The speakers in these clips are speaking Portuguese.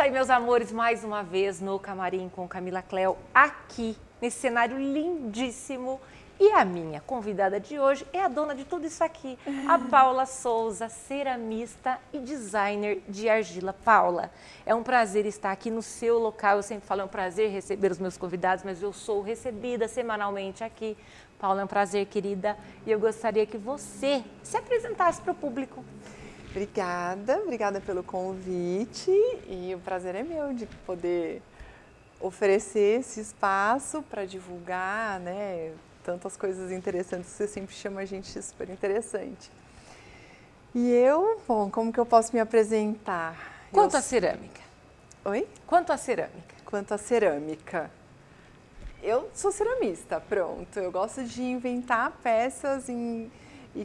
aí, meus amores, mais uma vez no Camarim com Camila Cléo, aqui nesse cenário lindíssimo. E a minha convidada de hoje é a dona de tudo isso aqui, a Paula Souza, ceramista e designer de argila. Paula, é um prazer estar aqui no seu local. Eu sempre falo, é um prazer receber os meus convidados, mas eu sou recebida semanalmente aqui. Paula, é um prazer, querida, e eu gostaria que você se apresentasse para o público. Obrigada pelo convite e o prazer é meu de poder oferecer esse espaço para divulgar, né, tantas coisas interessantes que você sempre chama a gente super interessante. E bom, como que eu posso me apresentar? Quanto à cerâmica? Oi? Quanto à cerâmica? Quanto à cerâmica. Eu sou ceramista, pronto. Eu gosto de inventar peças e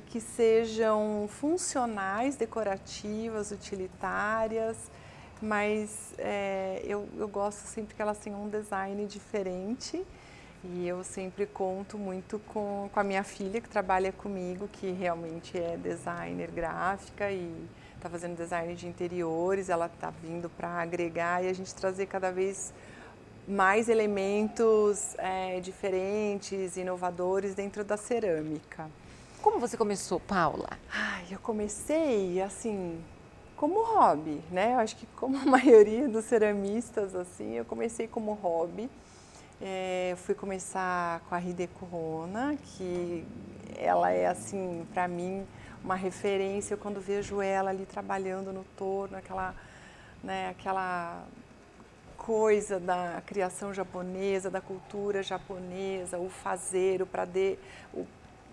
que sejam funcionais, decorativas, utilitárias, mas eu gosto sempre que elas tenham um design diferente e eu sempre conto muito com a minha filha que trabalha comigo, que realmente é designer gráfica e está fazendo design de interiores. Ela está vindo para agregar e a gente trazer cada vez mais elementos diferentes, inovadores dentro da cerâmica. Como você começou, Paula? Eu comecei assim como hobby, né? Eu acho que como a maioria dos ceramistas, assim, eu comecei como hobby. Fui começar com a Ride Corona, que ela é assim, para mim, uma referência. Eu, quando vejo ela ali trabalhando no torno, aquela coisa da criação japonesa, da cultura japonesa, o fazer,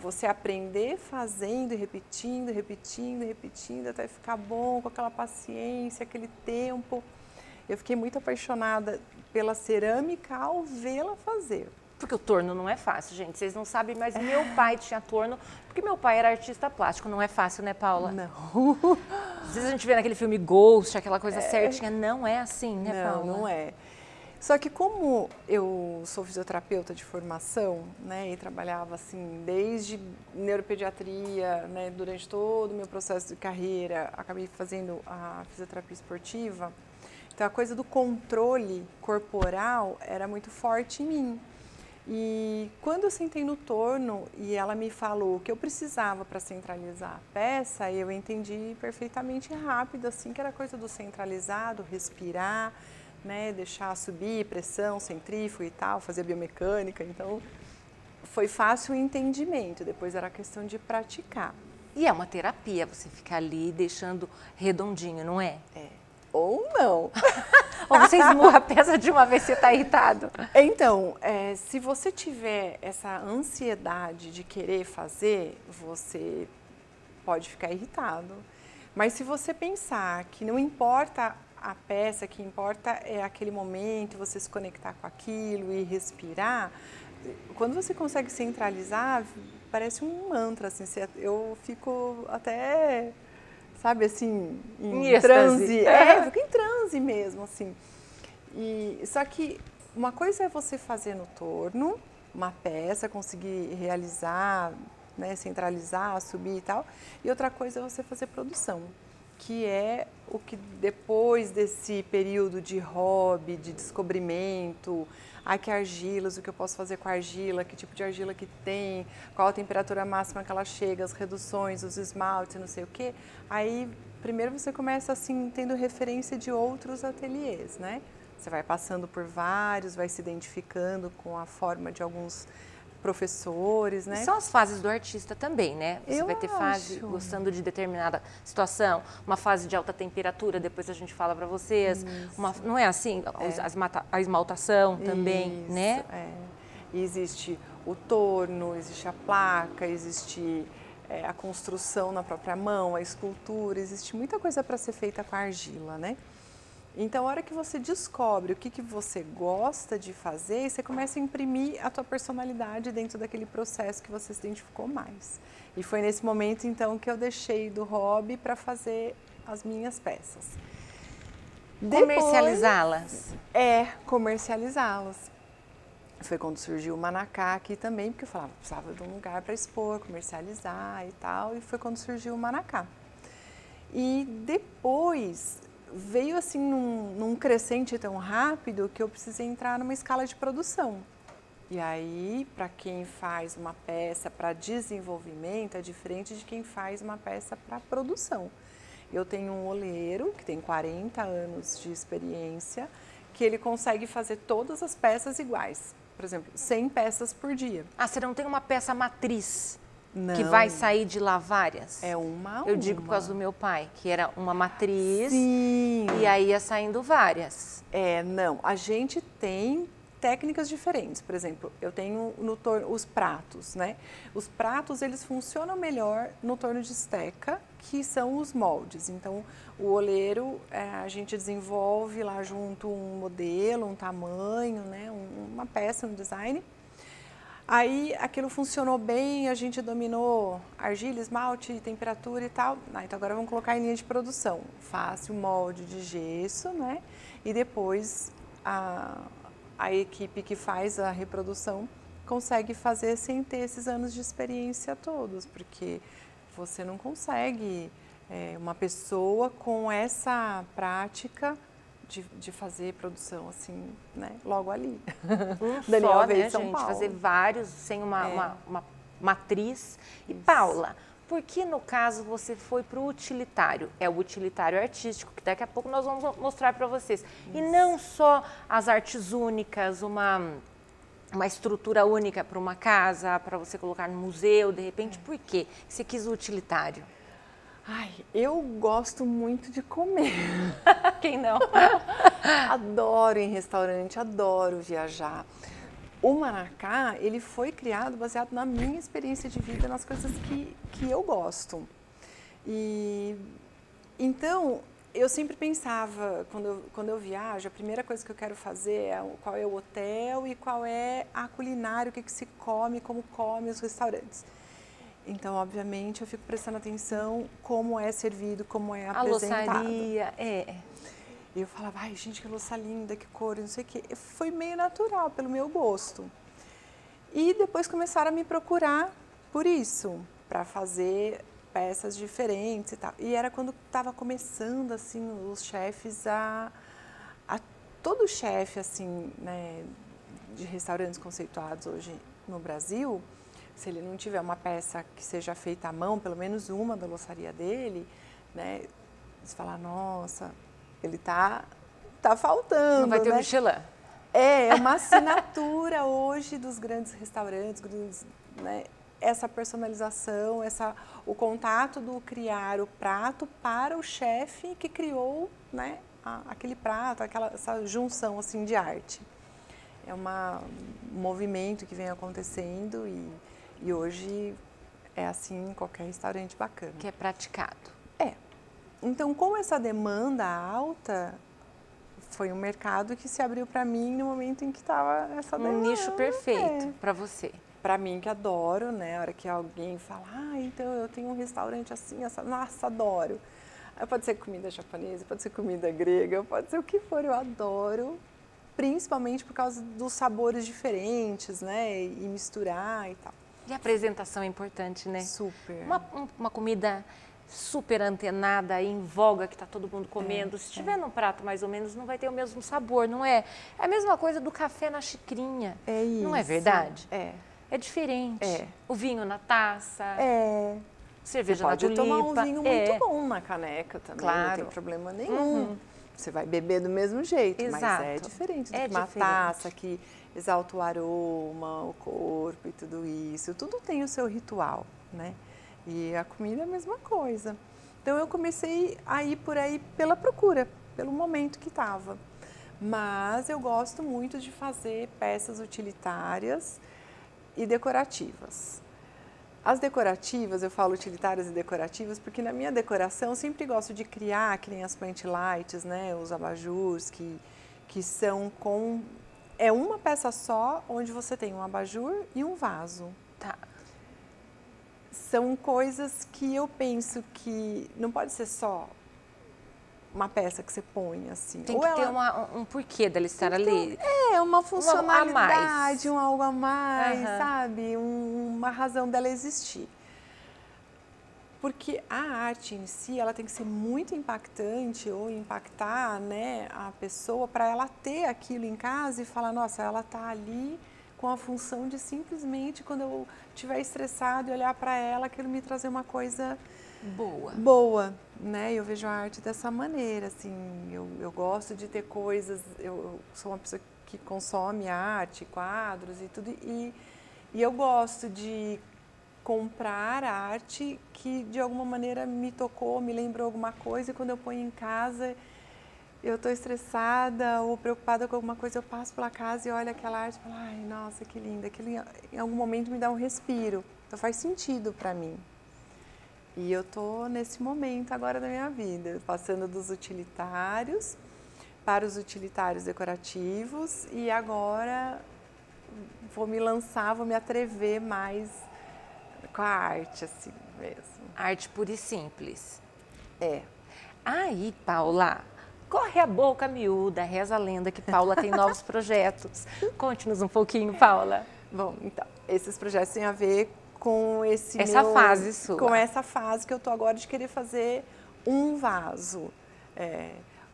você aprender fazendo e repetindo, repetindo, repetindo, até ficar bom, com aquela paciência, aquele tempo. Eu fiquei muito apaixonada pela cerâmica ao vê-la fazer. Porque o torno não é fácil, gente. Vocês não sabem, mas meu pai tinha torno, porque meu pai era artista plástico. Não é fácil, né, Paula? Não. Às vezes a gente vê naquele filme Ghost, aquela coisa certinha. Não é assim, né, Paula? Não é. Só que como eu sou fisioterapeuta de formação, né, e trabalhava assim desde neuropediatria, né, durante todo o meu processo de carreira, acabei fazendo a fisioterapia esportiva, então a coisa do controle corporal era muito forte em mim. E quando eu sentei no torno e ela me falou o que eu precisava para centralizar a peça, eu entendi perfeitamente rápido, assim, que era coisa do centralizado, respirar, né, deixar subir pressão, centrífuga e tal, fazer biomecânica. Então, foi fácil o entendimento, depois era questão de praticar. E é uma terapia, você ficar ali deixando redondinho, não é? Ou não. Ou você esmurra a peça de uma vez que você está irritado. Então, se você tiver essa ansiedade de querer fazer, você pode ficar irritado. Mas se você pensar que não importa a peça, que importa é aquele momento, você se conectar com aquilo e respirar, quando você consegue centralizar, parece um mantra, assim, eu fico até, sabe, assim, em transe. Eu fico em transe mesmo, assim. Só que uma coisa é você fazer no torno, uma peça, conseguir realizar, né, centralizar, subir e tal, e outra coisa é você fazer produção, que é o que depois desse período de hobby, de descobrimento, que argilas, o que eu posso fazer com a argila, que tipo de argila que tem, qual a temperatura máxima que ela chega, as reduções, os esmaltes, não sei o quê. Aí, primeiro você começa assim, tendo referência de outros ateliês, né? Você vai passando por vários, vai se identificando com a forma de alguns professores, né? E são as fases do artista também, né? Você vai ter fase gostando de determinada situação, uma fase de alta temperatura, depois a gente fala para vocês. Não é assim? A esmaltação também, isso, né? Existe o torno, existe a placa, existe a construção na própria mão, a escultura, existe muita coisa para ser feita com a argila, né? Então, a hora que você descobre o que você gosta de fazer, você começa a imprimir a tua personalidade dentro daquele processo que você se identificou mais. E foi nesse momento, então, que eu deixei do hobby para fazer as minhas peças. Comercializá-las? Comercializá-las. Foi quando surgiu o Manacá aqui também, porque eu falava, precisava de um lugar para expor, comercializar e tal, e foi quando surgiu o Manacá. E depois veio assim num crescente tão rápido que eu precisei entrar numa escala de produção. E aí, para quem faz uma peça para desenvolvimento, é diferente de quem faz uma peça para produção. Eu tenho um oleiro que tem 40 anos de experiência, que ele consegue fazer todas as peças iguais. Por exemplo, 100 peças por dia. Ah, você não tem uma peça matriz Não. que vai sair de lá várias? É uma. Eu digo por causa do meu pai, que era uma matriz. Sim. E aí ia saindo várias. Não. A gente tem técnicas diferentes. Por exemplo, eu tenho no torno os pratos, né? Os pratos, eles funcionam melhor no torno de esteca, que são os moldes. Então, o oleiro, a gente desenvolve lá junto um modelo, um tamanho, né? Uma peça, um design. Aí, aquilo funcionou bem, a gente dominou argila, esmalte, temperatura e tal. Então, agora vamos colocar em linha de produção. Faço o molde de gesso, né? E depois a equipe que faz a reprodução consegue fazer sem ter esses anos de experiência todos, porque você não consegue uma pessoa com essa prática de fazer produção assim, né, logo ali. Daniel só, né, São gente? Paulo. Fazer vários sem uma matriz. E Paula, por que no caso você foi para o utilitário? É o utilitário artístico, que daqui a pouco nós vamos mostrar para vocês. Isso. E não só as artes únicas, uma estrutura única para uma casa, para você colocar no museu, de repente. Por quê você quis o utilitário? Ai, eu gosto muito de comer. Quem não? Adoro ir em restaurante, adoro viajar. O Manacá, ele foi criado baseado na minha experiência de vida, nas coisas que eu gosto. E então, eu sempre pensava, quando eu viajo, a primeira coisa que eu quero fazer é qual é o hotel e qual é a culinária, o que se come, como come os restaurantes. Então, obviamente, eu fico prestando atenção como é servido, como é apresentado. A louçaria, E eu falava, ai, gente, que louça linda, que cor, não sei o quê. Foi meio natural, pelo meu gosto. E depois começaram a me procurar por isso, para fazer peças diferentes e tal. E era quando estava começando, assim, os chefes todo chefe, assim, né, de restaurantes conceituados hoje no Brasil, se ele não tiver uma peça que seja feita à mão, pelo menos uma da louçaria dele, né, eles falam, nossa, ele tá faltando. Não vai ter né? Michelin. É uma assinatura hoje dos grandes restaurantes, né? Essa personalização, o contato do criar o prato para o chefe que criou, né, aquele prato, essa junção assim, de arte. É um movimento que vem acontecendo e hoje é assim em qualquer restaurante bacana. Que é praticado. Então, com essa demanda alta, foi um mercado que se abriu para mim no momento em que estava essa demanda. Um nicho perfeito para você. Para mim, que adoro, né? A hora que alguém fala, então eu tenho um restaurante assim, essa, nossa, adoro. Aí pode ser comida japonesa, pode ser comida grega, pode ser o que for, eu adoro. Principalmente por causa dos sabores diferentes, né? E misturar e tal. E a apresentação é importante, né? Super. Uma comida super antenada, em voga, que está todo mundo comendo. Se tiver num prato mais ou menos, não vai ter o mesmo sabor, não é? É a mesma coisa do café na xicrinha. É isso. Não é verdade? É diferente. O vinho na taça. Cerveja na tulipa. Você pode tomar um vinho muito bom na caneca também, claro. Não tem problema nenhum. Você vai beber do mesmo jeito, exato. Mas é diferente do que uma taça que exalta o aroma, o corpo e tudo isso. Tudo tem o seu ritual, né? E a comida é a mesma coisa. Então, eu comecei a ir por aí pela procura, pelo momento que estava. Mas eu gosto muito de fazer peças utilitárias e decorativas. As decorativas, eu falo utilitárias e decorativas, porque na minha decoração eu sempre gosto de criar, que nem as plant lights, né? Os abajures, que são com... É uma peça só, onde você tem um abajur e um vaso. Tá. São coisas que eu penso que não pode ser só uma peça que você põe assim. Tem que ter um porquê dela estar ali. Uma funcionalidade, algo a mais, sabe? Uma razão dela existir. Porque a arte em si, ela tem que ser muito impactante ou impactar, né, a pessoa para ela ter aquilo em casa e falar, nossa, ela está ali com a função de simplesmente, quando eu estiver estressado e olhar para ela, aquilo me trazer uma coisa boa, né? Eu vejo a arte dessa maneira, assim, eu gosto de ter coisas, eu sou uma pessoa que consome arte, quadros e tudo, e eu gosto de comprar arte que de alguma maneira me tocou, me lembrou alguma coisa, e quando eu ponho em casa, eu estou estressada ou preocupada com alguma coisa, eu passo pela casa e olho aquela arte e falo, ai, nossa, que linda, aquilo em algum momento me dá um respiro, então faz sentido para mim. E eu estou nesse momento agora da minha vida, passando dos utilitários para os utilitários decorativos, e agora vou me lançar, vou me atrever mais com a arte, assim mesmo. Arte pura e simples. É. Aí, Paula, corre a boca miúda, reza a lenda que Paula tem novos projetos. Conte-nos um pouquinho, Paula. Bom, então, esses projetos têm a ver com fase sua. Com essa fase que eu tô agora de querer fazer um vaso,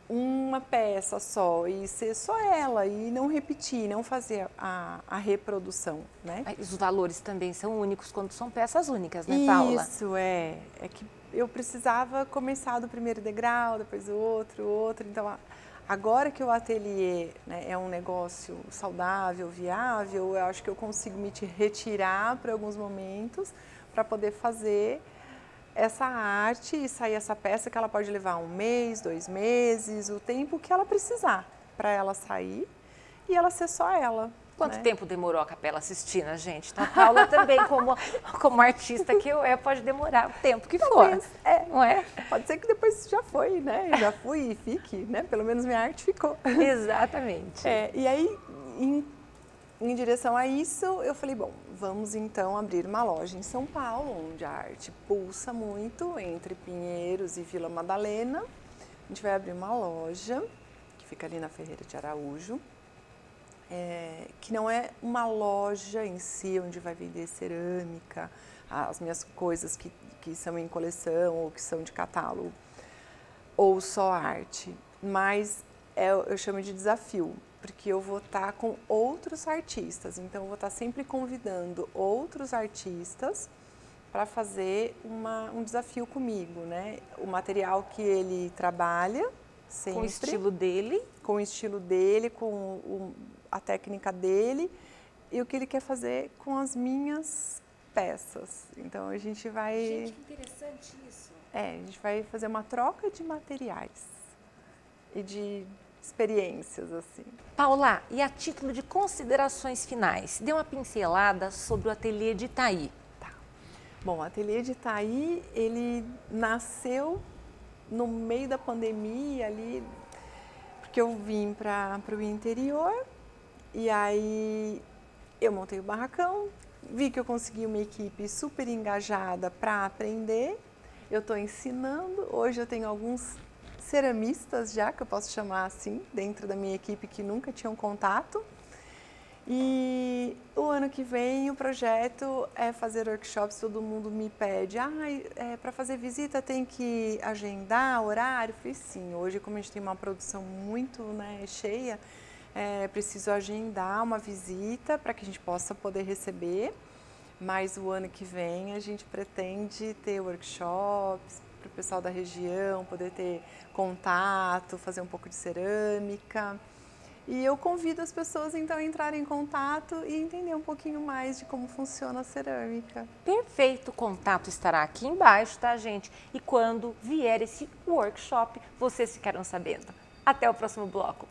uma peça só, e ser só ela, e não repetir, não fazer a reprodução, né? Os valores também são únicos quando são peças únicas, né, Paula? Isso, é que eu precisava começar do primeiro degrau, depois o outro, então agora que o ateliê, né, é um negócio saudável, viável, eu acho que eu consigo me retirar para alguns momentos para poder fazer essa arte e sair essa peça que ela pode levar 1 mês, 2 meses, o tempo que ela precisar para ela sair e ela ser só ela. Quanto tempo demorou a Capela Sistina, gente? Então, a Paula também, como artista que pode demorar o tempo que for. Não é? Pode ser que depois já foi, né? Eu já fui e fique, né? Pelo menos minha arte ficou. Exatamente. E aí, em direção a isso, eu falei, bom, vamos então abrir uma loja em São Paulo, onde a arte pulsa muito, entre Pinheiros e Vila Madalena. A gente vai abrir uma loja, que fica ali na Ferreira de Araújo. Que não é uma loja em si, onde vai vender cerâmica, as minhas coisas que são em coleção ou que são de catálogo, ou só arte, mas eu chamo de desafio, porque eu vou estar com outros artistas, então eu vou estar sempre convidando outros artistas para fazer um desafio comigo, né? O material que ele trabalha, sempre, com o estilo dele, com a técnica dele e o que ele quer fazer com as minhas peças. Então a gente vai... Gente, que interessante isso. A gente vai fazer uma troca de materiais e de experiências, assim. Paula, e a título de considerações finais, dê uma pincelada sobre o ateliê de Itaí. Tá. Bom, o ateliê de Itaí, ele nasceu no meio da pandemia ali, porque eu vim para o interior. E aí eu montei o barracão, vi que eu consegui uma equipe super engajada para aprender. Eu estou ensinando, hoje eu tenho alguns ceramistas já, que eu posso chamar assim, dentro da minha equipe que nunca tinham contato. E o ano que vem o projeto é fazer workshops, todo mundo me pede, para fazer visita tem que agendar horário? Eu falei, sim, hoje como a gente tem uma produção muito, né, cheia, preciso agendar uma visita para que a gente possa poder receber, mas o ano que vem a gente pretende ter workshops para o pessoal da região, poder ter contato, fazer um pouco de cerâmica. E eu convido as pessoas então a entrarem em contato e entender um pouquinho mais de como funciona a cerâmica. Perfeito, o contato estará aqui embaixo, tá, gente? E quando vier esse workshop, vocês ficarão sabendo. Até o próximo bloco.